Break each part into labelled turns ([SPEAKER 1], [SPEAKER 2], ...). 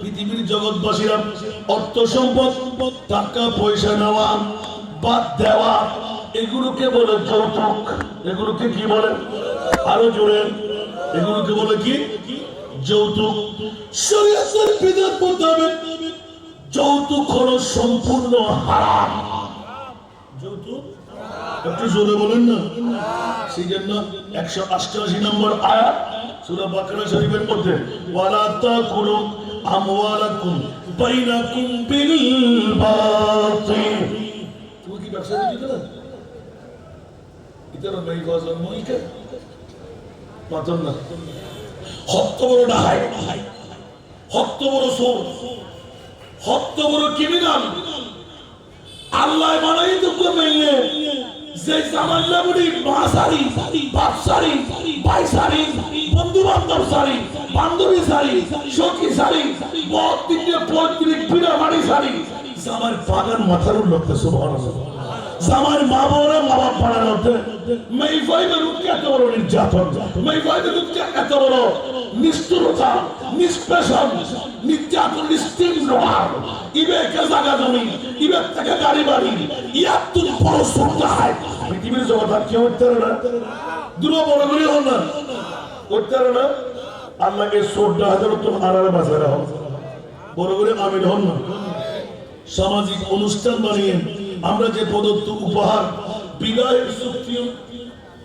[SPEAKER 1] পৃথিবীর জগৎবাসীরা অর্থ সম্পদ, টাকা পয়সা নেওয়া, বাদ দেওয়া, এগুলোকে বলে যৌতুক। এগুলোকে কি বলে? আরো জোরে, এগুলোকে বলে কি? যৌতুক। শরীয়তের বিধান মোতাবেক যৌতুক হলো সম্পূর্ণ হারাম। যৌতুক একটু জোরে বলেন না। সেই জন্য 188 নম্বর আয়াত সূরা বাকারা শরীফের মধ্যে, ওয়ালা তাকুলু আমওয়ালাকুম বাইনাকুম বিল বাতিল। তুমি কি ব্যবসা করতে না? এটা নাই বাজার নইকে মাতন না। হত্য বড় ডাহাই, হত্য বড় চোর, হত্য বড় ক্রিমিনাল। আল্লাহ বানাই তো কমেইলে যে জামাল্লা বুড়ি মা সারি, বাপ সারি, ভাই সারি, বন্ধু বান্ধব সারি, বান্ধবী সারি, সখী সারি, বহুত দিনে পৈতৃক পিড়া বাড়ি সারি, জামার বাগান মাথার উল্লতে সুবহানাল্লাহ। জামার মা বোরা মা বাপ বানানোতে মেই ভাইদের উৎকে এত বড় নির্যাতন, মেই ভাইদের উৎকে এত বড় নিষ্ঠুরতা, নিষ্পেষণ, নির্যাতন, নিষ্ঠুর ইবে কে জায়গা জমি, ইবে থেকে গাড়ি বাড়ি, ইয়ার তুই বড় সুন্দর হয় পৃথিবীর জগৎ। আর কেউ উঠতে না, দূর বড় করে হল না, উঠতে না। আল্লাহকে সোড্ডা হাজার তো আড়ালে বাঁচায় রাখো, বড় করে আমিন হন না। সামাজিক অনুষ্ঠান বানিয়ে আমরা যে প্রদত্ত উপহার, বিদায়ের চুক্তি,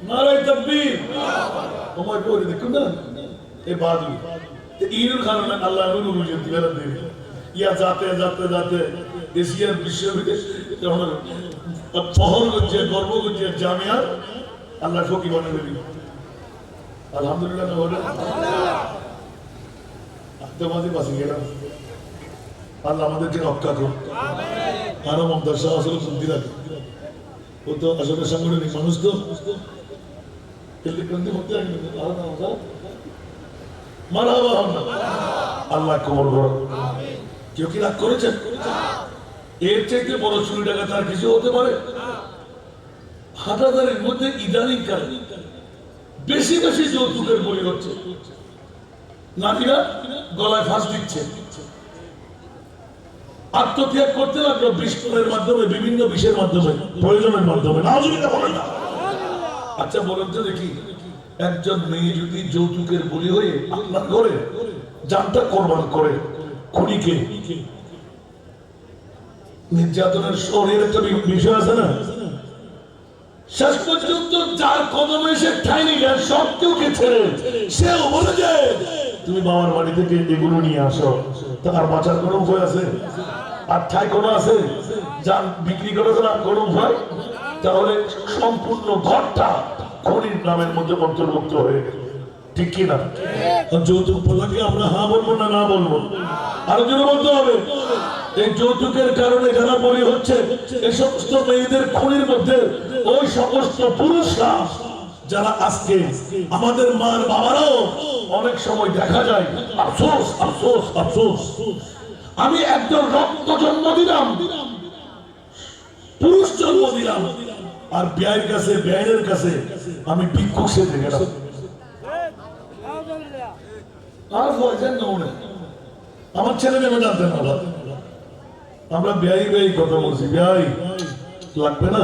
[SPEAKER 1] নারায়ে তাকবীর, তোমার করে দেখুন না এ বাদু ঈদের কারণে আল্লাহ অনুরোধ দিলেন দেবে ইয়া যাতে যাতে যাতে এশিয়ার বিশ্ববিদ্যালয় আমরা শহর করছে, গর্ব করছে জামিয়া আল্লাহ ফকি বানিয়ে দিল। আলহামদুলিল্লাহ না বলে আত্মবাদী বাঁচি গেলাম। আল্লাহ আমাদেরকে রক্ষা করুন। আরো মমতাজ আসলে শুনতে লাগে, ও তো আসলে সাংগঠনিক মানুষ তো আল্লাহ কবুল করুন। কেউ কি রাগ করেছেন? এর চাইতে বড় চুরি টাকা তার কিছু হতে পারে? হাটাদারের মধ্যে ইদানিং কালে বেশি বেশি যৌতুকের বলি হচ্ছে। নারীরা গলায় ফাঁস দিচ্ছে, আত্মত্যাগ করতে লাগলো বিস্ফোরণের মাধ্যমে, বিভিন্ন বিষয়ের মাধ্যমে, প্রয়োজনের মাধ্যমে। আচ্ছা বলেন তো দেখি, একজন মেয়ে যদি যৌতুকের বলি হয়ে আপনার ঘরে জানটা কোরবান করে, খুনিকে নির্যাতনের শরীর একটা বিষয় আছে না, শেষ পর্যন্ত যার কদমে সে ঠাই নিলে সব কেউকে ছেড়ে সেও বলে যে তুমি বাবার বাড়ি থেকে এগুলো নিয়ে আসো, তার বাঁচার কোনো উপায় আছে? আর ঠাই কোনো আছে? যান বিক্রি করে দেওয়ার কোনো উপায়? তাহলে সম্পূর্ণ ঘরটা খনির নামের মধ্যে অন্তর্ভুক্ত হয়ে গেল, ঠিক কিনা? যৌতুক বলাকে আমরা হ্যাঁ বলবো না না বলবো? আরো জন্য বলতে হবে। এই যৌতুকের কারণে যারা বলি হচ্ছে, এই সমস্ত মেয়েদের খুনির মধ্যে ওই সমস্ত পুরুষরা যারা আজকে আমাদের মার বাবারাও অনেক সময় দেখা যায় আফসোস আফসোস আফসোস। আমি একজন রক্ত জন্ম দিলাম, পুরুষ জন্ম দিলাম, আর ব্যয়ের কাছে ব্যয়ের কাছে আমি ভিক্ষুক সেজে গেলাম। আর বলছেন না উনি, আমার ছেলে মেয়ে জানতেন না, আমরা ব্যয় ব্যয় কথা বলছি, ব্যয় লাগবে না,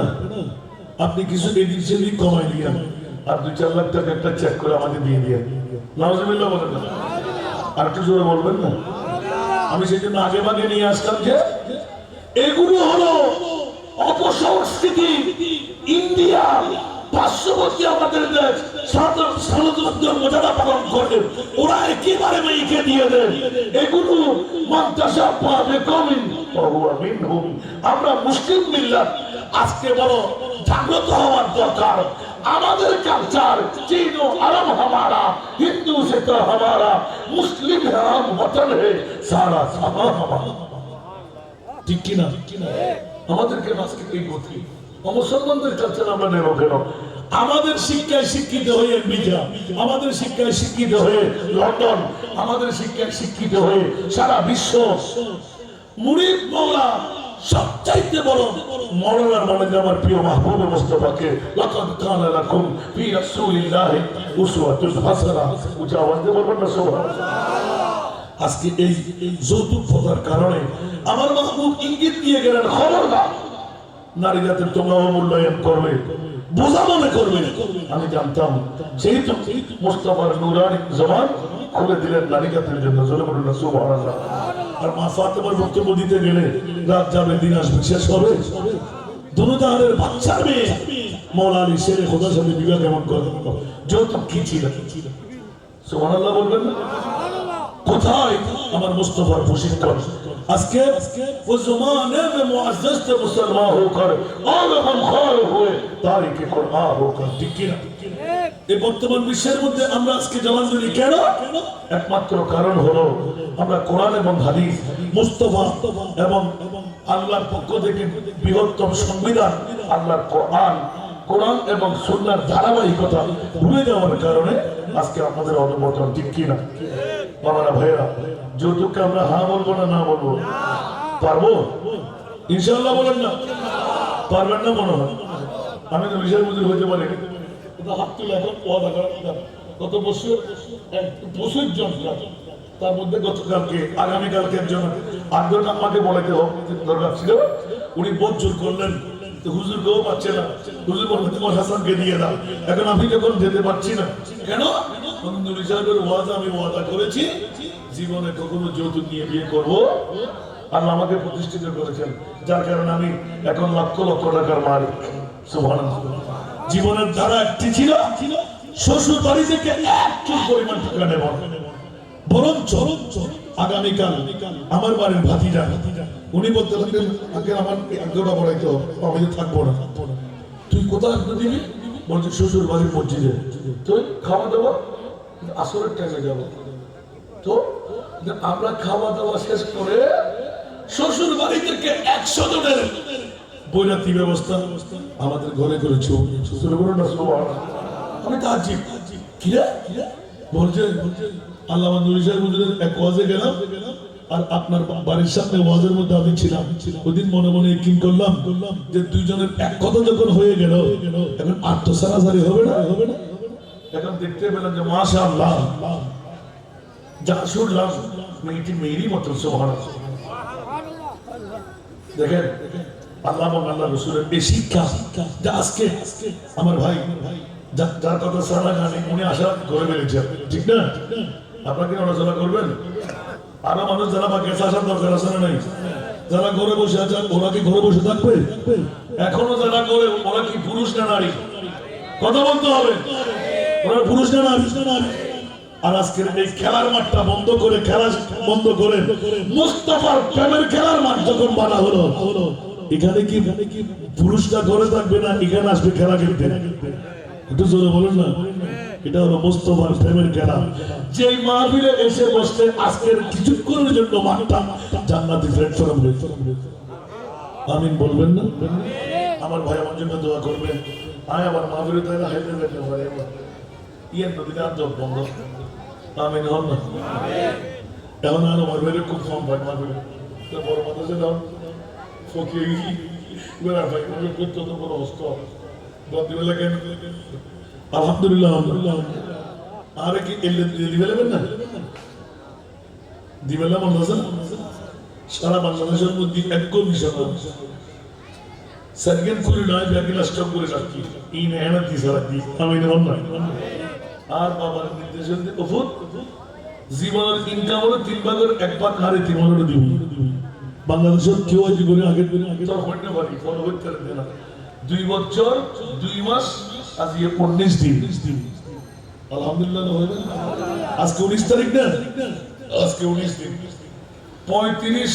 [SPEAKER 1] আপনি কিছু এদিক সেদিক কমাই দিয়েন, আর 2-4 লাখ টাকা একটা চেক করে আমাকে দিয়ে দিয়ে। নাউজুবিল্লাহ বলেন না, আর একটু জোরে বলবেন না। আমি সেই জন্য আগে ভাগে নিয়ে আসলাম যে এগুলো হলো অপসংস্কৃতি। ইন্ডিয়া পার্শ্ববর্তী আমাদের দেশ স্বাধীনতার মর্যাদা পালন করে, ওরা একেবারে মেয়েকে দিয়ে দেয়। এগুলো আমরা মুসলিম মিল্লাত আজকে বড় জাগ্রত হওয়ার দরকার। আমাদের কালচার চীন ও আরব হামারা, হিন্দু সে তো হামারা, মুসলিম হাম বতন হে সারা সামা হামারা, ঠিক কিনা? আমাদেরকে আজকে এই গতি মুসলমানদের কালচার আমরা নেব কেন? আমাদের শিক্ষায় শিক্ষিত হয়ে আমেরিকা, আমাদের শিক্ষায় শিক্ষিত হয়ে লন্ডন, আমাদের শিক্ষায় শিক্ষিত হয়ে সারা বিশ্ব মুরিদ মওলা সবচাইতে বড় মওলানা মানে আমার প্রিয় মাহবুব মুস্তাফাকে লাকাদ কানা লাকুম ফি রাসূলিল্লাহি উসওয়াতুন হাসানাহ। উচ্চ আওয়াজে বলবেন না সুবহানাল্লাহ। আজকে এই যৌতুক প্রথার কারণে আমার মাহবুব ইঙ্গিত দিয়ে গেলেন, খবরদার নারী জাতির তোমরাও মূল্যায়ন করবে, বোঝা মনে করবে। আমি জানতাম, সেই তো মুস্তাফার নুরানি জবান খুলে দিলেন নারী জাতির জন্য। জোরে বলুন না সুবহানাল্লাহ। আর মা ফাতেমার বক্তব্য দিতে গেলে রাত যাবে দিন আসবে, শেষ হবে। দুনুজাহানের বাচ্চার মেয়ে মৌলা আলী শেরে খোদার সাথে বিবাহ কেমন করে? যৌতুক কি ছিল? সুবহানাল্লাহ বলবেন না? কোথায় আমার মুস্তাফার প্রশিক্ষণ? আজকে वो ज़माने में मुअज़्ज़ज़ थे मुसलमान होकर और हम ख़ार हुए तारीख़ कुरान होकर। ঠিক কি না? এই বর্তমান বিশ্বের মধ্যে আমরা আজকে জলাঞ্জলি কেন? একমাত্র কারণ হলো আমরা কোরআন এবং হাদিস, মুস্তাফা এবং আল্লাহর পক্ষ থেকে বৃহত্তম সংবিধান আল্লাহর কোরআন এবং সুন্নাহর ধারাবাহিকতা ভুলে যাওয়ার কারণে আজকে আমাদের অধঃপতন। ঠিক কি না বাবারা ভাইয়েরা? যৌতুককে আমরা হ্যাঁ বলবো না না বলবো? পারবো ইনশাআল্লাহ? বলেন না পারবেন না মনে হয়। আমি তো বিশাল বুঝে হইতে পারি হাত তুলে এখন ওয়াদা করা কত বছর জন, তার মধ্যে গতকালকে আগামীকালকে একজন আটজন আমাকে বলাইতে দরকার ছিল, উনি বোধ জোর করলেন, হুজুর কেউ পাচ্ছে না, হুজুর বললেন তোমার হাসানকে দিয়ে দাও। এখন আমি যখন যেতে পারছি না, কেন? নুরি সাহেবের ওয়াদা আমি ওয়াদা করেছি জীবনে কখনো যৌতুক নিয়ে বিয়ে করবো। আল্লাহ আমাকে প্রতিষ্ঠিত করেছেন, যার কারণে আমি এখন লক্ষ লক্ষ টাকার মালিক। সুবহানাল্লাহ। জীবনের ধারা একটি ছিল, শ্বশুর বাড়ি থেকে একটু পরিমাণ টাকা নেব, বরঞ্চ আগামীকাল আমার বাড়ির ভাতিজা উনি বলতে লাগলেন আগে আমার আগ্রহটা বাড়াইতে আমি থাকবো না। তুই কোথায় আগ্রহ দিবি? বলছে শ্বশুর বাড়ির মসজিদে। তো খাওয়া দাওয়া আসরের টাইমে যাবো। তো আমরা খাওয়া দাওয়া শেষ করে শ্বশুর বাড়ি থেকে 100 জনের বৈরাতি ব্যবস্থা আমাদের ঘরে করেছে। আমি তাজ্জিব, কিরা বলছে আল্লামা নুরি সাহেব হুজুরের এক ওয়াজে গেলাম, আর আপনার বাড়ির সামনে ওয়াজের মধ্যে আমি ছিলাম। ওদিন মনে মনে কিন করলাম যে দুইজনের এক কথা যখন হয়ে গেল, এখন আত্মসারাসারি হবে না? এখন দেখতে পেলাম যে মাশাআল্লাহ যা শুনলাম মেয়েটি মেয়েরই মতো। সুবহানাল্লাহ। দেখেন আল্লাহ এবং আল্লাহ রাসূলের এই শিক্ষা যা আজকে আমার ভাই যার কথা সারা জানি উনি আশা করে ফেলেছেন, ঠিক না? আপনাকে আলোচনা করবেন। আরো মানুষ যারা বাকি আসার দরকার আছে না নাই? যারা ঘরে বসে আছেন ওরা কি ঘরে বসে থাকবে? এখনো যারা করে ওরা কি পুরুষ না নারী? কথা বলতে হবে, ওরা পুরুষ না নারী? আর আজকের এই খেলার মাঠটা বন্ধ করে, খেলা বন্ধ করে মুস্তাফার প্রেমের খেলার মাঠ যখন বানা হলো, এখানে কি পুরুষরা ঘরে থাকবে না এখানে আসবে খেলা খেলতে? একটু জোরে বলুন না। এটা হলো মুস্তাফার প্রেমের খেলা। যেই মাহফিলে এসে বসলে আজকের কিছুক্ষণের জন্য মাঠটা জান্নাতি প্ল্যাটফর্ম হয়ে। আমিন বলবেন না? আমার ভাই আমার জন্য দোয়া করবেন। আয় আমার মাহফিলে তাই না হাইতে দেখতে পারে ইয়ার নদীতে আর জব বন্ধ। আমিন হন না? এখন আর আমার ভাইয়ের খুব কম ভাই মাহফিলে বড় মাদ্রাসা দাও ফকির ভাই করতে তো বড় হস্ত বদিবেলা কেন? আলহামদুলিল্লাহ আলহামদুলিল্লাহ। আর কি দিবেলেন না দিবেলা মাদ্রাসা সারা বাংলাদেশের মধ্যে একদম মিশন সেকেন্ড করে নয় ব্যাগিল স্টক করে রাখি এই মেহনত দিয়ে রাখি। আমি নেব না। আর বাবার নির্দেশন দিয়ে ওফুত জীবনের ইনকাম হলো 3 ভাগের 1 ভাগ হারে 3 ভাগের দিব। বাংলাদেশের কেউ জীবনে আগের দিনে আগে তো হইতে পারি ফলো করতে পারে না। 2 বছর 2 মাস আজ 19 দিন। আলহামদুলিল্লাহ হইবে। আজকে 19 তারিখ না? আজকে 19 দিন। 35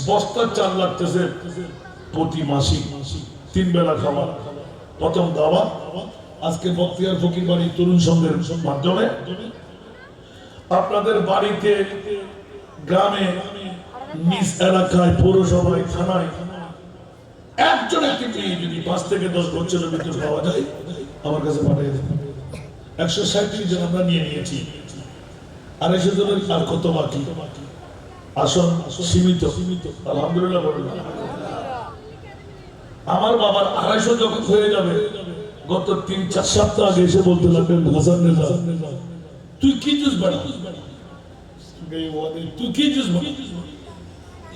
[SPEAKER 1] বস্তা চাল লাগতেছে প্রতি মাসে, 3 বেলা খাবার। প্রথম দাওয়াত আজকে বক্তিয়ার ফকির বাড়ি তরুণ সংঘের মাধ্যমে আপনাদের বাড়িতে, গ্রামে, নিজ এলাকায়, পৌরসভায়, থানায় একজন একটি মেয়ে যদি 5 থেকে 10 বছরের ভিতর পাওয়া যায় আমার কাছে পাঠিয়ে দেন। 137 জন আমরা নিয়ে নিয়েছি। 250 জনের আর কত বাকি? আসন সীমিত। আলহামদুলিল্লাহ বলুন। আমার বাবার 250 যখন হয়ে যাবে, গত 3-4 সপ্তাহ আগে এসে বলতে লাগলেন হাসান নেজা তুই কি জুস বানা? তুই কি বুঝবো?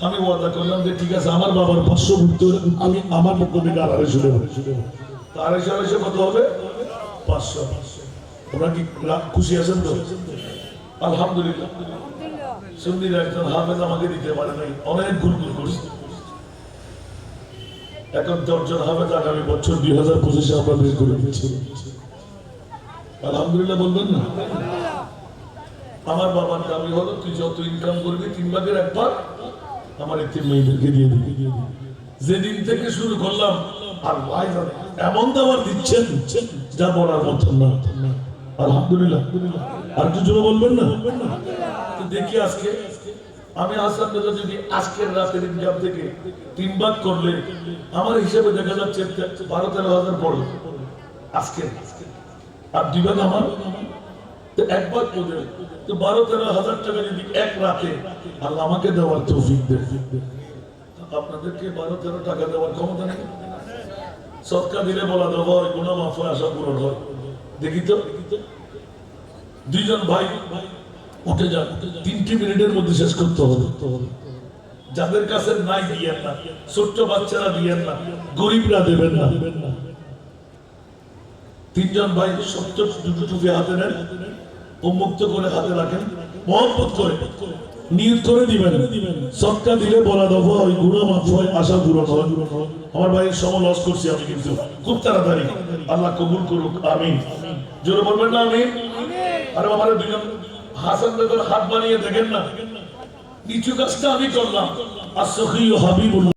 [SPEAKER 1] আমি ওয়াদা করলাম যে ঠিক আছে আমার বাবার 500 ভর্তি হলে আমি আমার পক্ষ থেকে আড়াইশো দেবো। আড়াইশো কত হবে? 500। তোমরা কি খুশি আছেন তো? আলহামদুলিল্লাহ। সুন্নির একজন হাফেজ আমাকে দিতে পারে নাই, অনেক ভুল করছে। এখন 10 জন হাফেজ আগামী বছর 2025 আমরা বের করে দিচ্ছি। আলহামদুলিল্লাহ বলবেন না? আমার বাবার দাবি হলো তুই যত ইনকাম করবি 3 ভাগের 1 ভাগ আমার এতিম মেয়েদেরকে দিয়ে দিবি। যেদিন থেকে শুরু করলাম আর ভাই এমন দাবার দিচ্ছেন যা বলার মতো না। আলহামদুলিল্লাহ। আর কিছু বলবেন না? তো দেখি আজকে আমি হাসান দাদা যদি আজকের রাতের ইনকাম থেকে 3 ভাগ করলে আমার হিসাবে দেখা যাচ্ছে 12-13 হাজার পড়বে আজকে। আর 2 ভাগ আমার, তো 1 ভাগ ওদের, তো 12-13 হাজার টাকা যদি এক রাতে আল্লাহ আমাকে দেওয়ার তৌফিক দেয়। আপনাদেরকে 12-13 টাকা দেওয়ার ক্ষমতা নেই। সদকা দিলে বলা দেওয়া হয়, গুনাহ মাফ হয়, আশা পূরণ হয়। দেখি তো 2 জন ভাই উঠে যান, 3 মিনিটের মধ্যে শেষ করতে হবে। যাদের কাছে নাই দিয়েন না, ছোট্ট বাচ্চারা দিয়েন না, গরিবরা দেবেন না। 3 জন ভাই সত্য দুটো টুপি হাতে নেন, উন্মুক্ত করে হাতে রাখেন, মহব্বত করে নিয়ত করে দিবেন। সদকা দিলে বলা দফা হয়, গুনাহ মাফ হয়, আশা পূরণ হয়। আমার ভাইয়ের সময় লস করছি আমি, কিন্তু খুব তাড়াতাড়ি। আল্লাহ কবুল করুক, আমিন। জোরে বলবেন না আমিন? আরে বাবারে 2 জন হাসান দাদার হাত বানিয়ে দেখেন না, নিচু কাজটা আমি করলাম। আর সখী হাবিবুল্লাহ